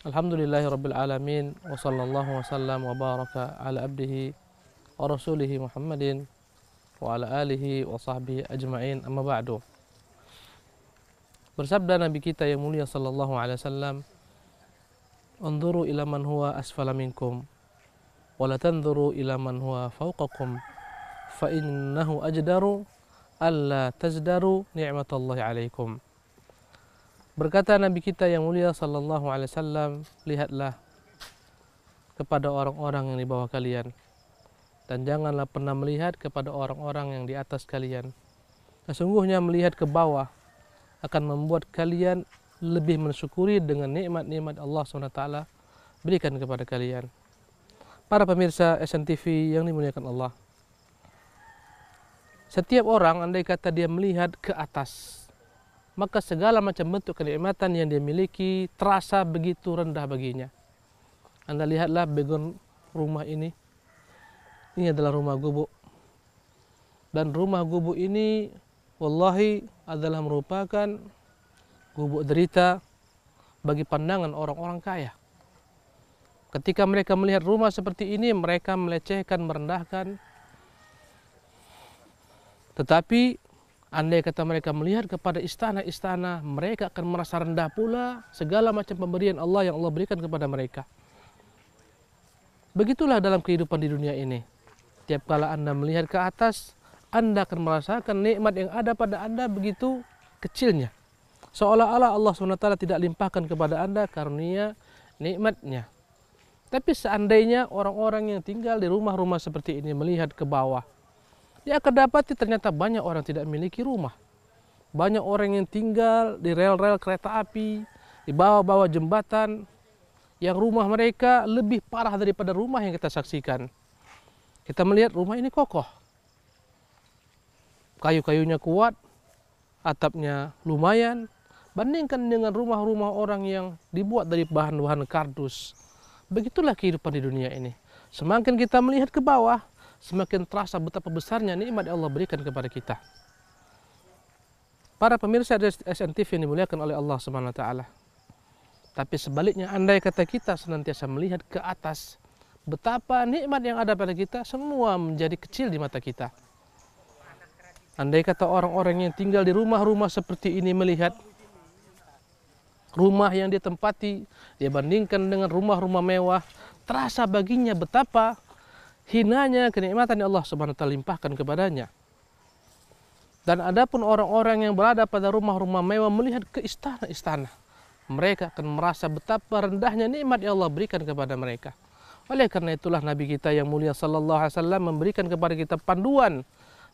Alhamdulillahi Rabbil Alamin. Wa sallallahu wa sallam wa baraka ala abdihi wa rasulihi Muhammadin wa ala alihi wa sahbihi ajma'in, amma ba'du. Bersabda Nabi kita yang mulia sallallahu alaihi wasallam, "Unzuru ila man huwa asfala minkum wa la tanzuru ila man huwa fawqakum fa innahu ajdaru alla tazdaru ni'matallahi alaikum." Berkata Nabi kita yang mulia sallallahu alaihi wasallam, lihatlah kepada orang-orang yang di bawah kalian dan janganlah pernah melihat kepada orang-orang yang di atas kalian. Sesungguhnya melihat ke bawah akan membuat kalian lebih mensyukuri dengan nikmat-nikmat Allah SWT berikan kepada kalian. Para pemirsa SNTV yang dimuliakan Allah, setiap orang andai kata dia melihat ke atas, maka segala macam bentuk kenikmatan yang dia miliki terasa begitu rendah baginya. Anda lihatlah background rumah ini adalah rumah gubuk. Dan rumah gubuk ini wallahi adalah merupakan gubuk derita bagi pandangan orang-orang kaya. Ketika mereka melihat rumah seperti ini, mereka melecehkan, merendahkan. Tetapi andai kata mereka melihat kepada istana-istana, mereka akan merasa rendah pula segala macam pemberian Allah yang Allah berikan kepada mereka. Begitulah dalam kehidupan di dunia ini. Tiap kala Anda melihat ke atas, Anda akan merasakan nikmat yang ada pada Anda begitu kecilnya. Seolah-olah Allah SWT tidak limpahkan kepada Anda karunia nikmatnya. Tapi seandainya orang-orang yang tinggal di rumah-rumah seperti ini melihat ke bawah, dia akan dapati ternyata banyak orang tidak memiliki rumah. Banyak orang yang tinggal di rel-rel kereta api, di bawah-bawah jembatan, yang rumah mereka lebih parah daripada rumah yang kita saksikan. Kita melihat rumah ini kokoh. Kayu-kayunya kuat, atapnya lumayan. Bandingkan dengan rumah-rumah orang yang dibuat dari bahan-bahan kardus. Begitulah kehidupan di dunia ini. Semakin kita melihat ke bawah, semakin terasa betapa besarnya nikmat yang Allah berikan kepada kita. Para pemirsa SNTV yang dimuliakan oleh Allah Subhanahu wa taala. Tapi sebaliknya, andai kata kita senantiasa melihat ke atas, betapa nikmat yang ada pada kita semua menjadi kecil di mata kita. Andai kata orang-orang yang tinggal di rumah-rumah seperti ini melihat rumah yang dia tempati, dia bandingkan dengan rumah-rumah mewah, terasa baginya betapa hinanya kenikmatan yang Allah Subhanahu wa taala limpahkan kepadanya. Dan adapun orang-orang yang berada pada rumah-rumah mewah melihat ke istana-istana, mereka akan merasa betapa rendahnya nikmat yang Allah berikan kepada mereka. Oleh karena itulah Nabi kita yang mulia sallallahu alaihi wasallam memberikan kepada kita panduan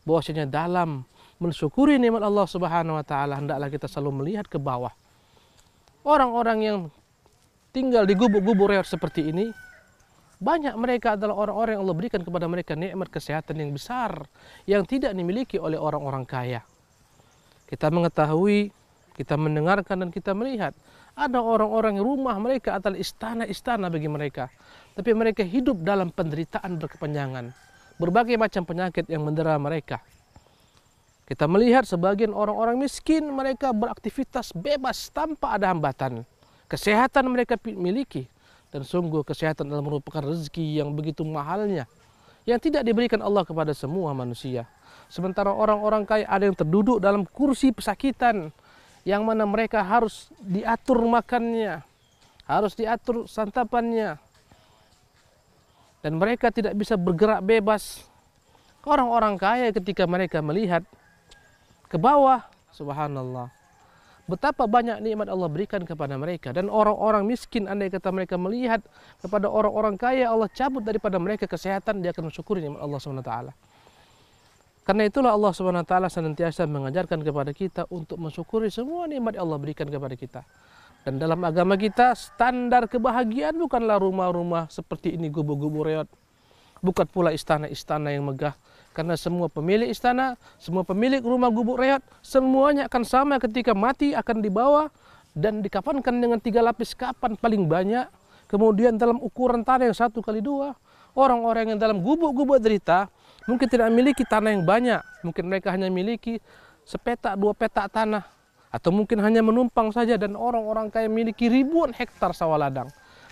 bahwasanya dalam mensyukuri nikmat Allah Subhanahu wa taala hendaklah kita selalu melihat ke bawah. Orang-orang yang tinggal di gubuk-gubuk reot seperti ini, banyak mereka adalah orang-orang yang Allah berikan kepada mereka nikmat kesehatan yang besar yang tidak dimiliki oleh orang-orang kaya. Kita mengetahui, kita mendengarkan dan kita melihat ada orang-orang yang rumah mereka adalah istana-istana bagi mereka, tapi mereka hidup dalam penderitaan berkepanjangan, berbagai macam penyakit yang mendera mereka. Kita melihat sebagian orang-orang miskin, mereka beraktivitas bebas tanpa ada hambatan. Kesehatan mereka miliki, dan sungguh kesehatan adalah merupakan rezeki yang begitu mahalnya, yang tidak diberikan Allah kepada semua manusia. Sementara orang-orang kaya ada yang terduduk dalam kursi pesakitan, yang mana mereka harus diatur makannya, harus diatur santapannya, dan mereka tidak bisa bergerak bebas. Orang-orang kaya ketika mereka melihat ke bawah, subhanallah, betapa banyak nikmat Allah berikan kepada mereka. Dan orang-orang miskin, andai kata mereka melihat kepada orang-orang kaya, Allah cabut daripada mereka kesehatan, dia akan mensyukuri nikmat Allah SWT. Karena itulah Allah SWT senantiasa mengajarkan kepada kita untuk mensyukuri semua nikmat yang Allah berikan kepada kita. Dan dalam agama kita, standar kebahagiaan bukanlah rumah-rumah seperti ini, gubuk-gubuk reot. Bukan pula istana-istana yang megah. Karena semua pemilik istana, semua pemilik rumah gubuk reot, semuanya akan sama ketika mati, akan dibawa dan dikafankan dengan 3 lapis kapan paling banyak. Kemudian dalam ukuran tanah yang 1x2. Orang-orang yang dalam gubuk-gubuk derita mungkin tidak memiliki tanah yang banyak. Mungkin mereka hanya memiliki sepetak 2 petak tanah. Atau mungkin hanya menumpang saja, dan orang-orang kaya memiliki ribuan hektar sawah ladang.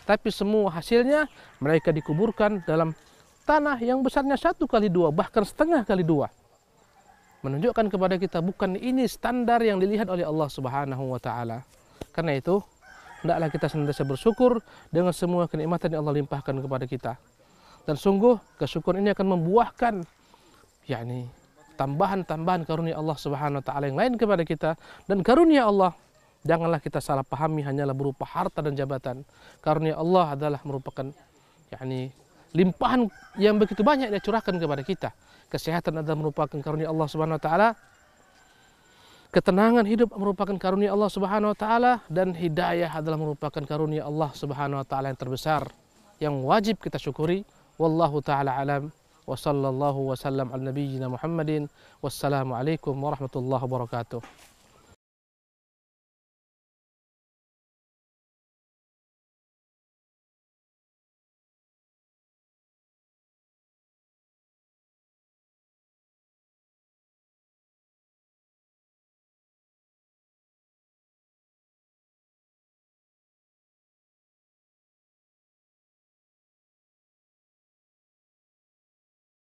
Tapi semua hasilnya mereka dikuburkan dalam tanah yang besarnya 1 kali 2, bahkan setengah kali 2. Menunjukkan kepada kita bukan ini standar yang dilihat oleh Allah Subhanahu wa taala. Karena itu, hendaklah kita senantiasa bersyukur dengan semua kenikmatan yang Allah limpahkan kepada kita. Dan sungguh kesyukuran ini akan membuahkan tambahan-tambahan karunia Allah Subhanahu wa taala yang lain kepada kita. Dan karunia Allah janganlah kita salah pahami hanyalah berupa harta dan jabatan. Karunia Allah adalah merupakan limpahan yang begitu banyak Dia curahkan kepada kita. Kesehatan adalah merupakan karunia Allah Subhanahu wa taala. Ketenangan hidup merupakan karunia Allah Subhanahu wa taala, dan hidayah adalah merupakan karunia Allah Subhanahu wa taala yang terbesar yang wajib kita syukuri. Wallahu taala alam, wa sallallahu wasallam ala nabiyyina Muhammadin. Wassalamu alaikum warahmatullahi wabarakatuh.